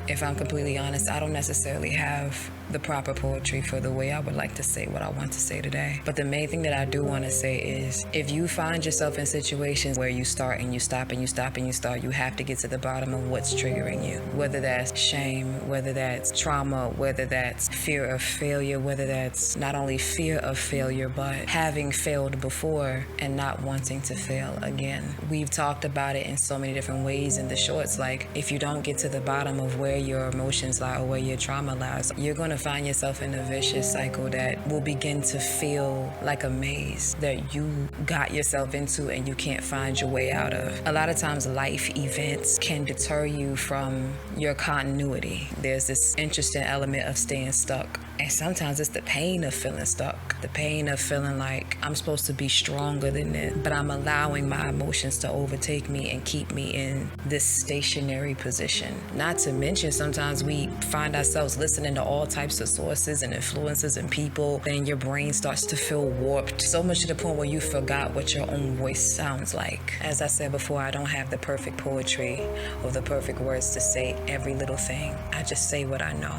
If I'm completely honest, I don't necessarily have the proper poetry for the way I would like to say what I want to say today. But the main thing that I do want to say is, if you find yourself in situations where you start and you stop and you stop and you start, you have to get to the bottom of what's triggering you. Whether that's shame, whether that's trauma, whether that's fear of failure, whether that's not only fear of failure, but having failed before and not wanting to fail again. We've talked about it in so many different ways in the shorts. Like, if you don't get to the bottom of where your emotions lie or where your trauma lies, you're going to find yourself in a vicious cycle that will begin to feel like a maze that you got yourself into and you can't find your way out of. A lot of times life events can deter you from your continuity. There's this interesting element of staying stuck. And sometimes it's the pain of feeling stuck, the pain of feeling like I'm supposed to be stronger than this, but I'm allowing my emotions to overtake me and keep me in this stationary position. Not to mention, sometimes we find ourselves listening to all types of sources and influences and people, and your brain starts to feel warped, so much to the point where you forgot what your own voice sounds like. As I said before, I don't have the perfect poetry or the perfect words to say every little thing. I just say what I know.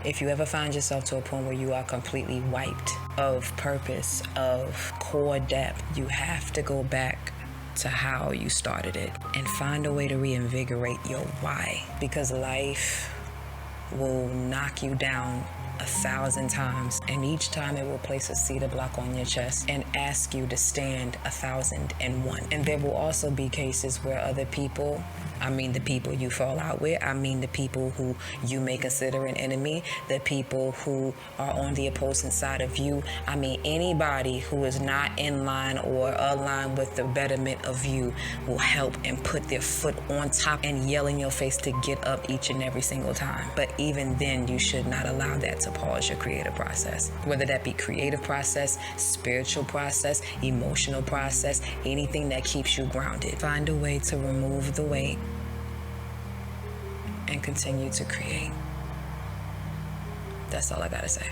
If you ever find yourself to a point where you are completely wiped of purpose, of core depth, you have to go back to how you started it and find a way to reinvigorate your why. Because life will knock you down 1,000 times, and each time it will place a cedar block on your chest and ask you to stand 1,001. And there will also be cases where other people, I mean the people you fall out with, I mean the people who you may consider an enemy, the people who are on the opposing side of you, I mean anybody who is not in line or aligned with the betterment of you will help and put their foot on top and yell in your face to get up each and every single time. But even then, you should not allow that to pause your creative process. Whether that be creative process, spiritual process, emotional process, anything that keeps you grounded. Find a way to remove the weight and continue to create. That's all I gotta say.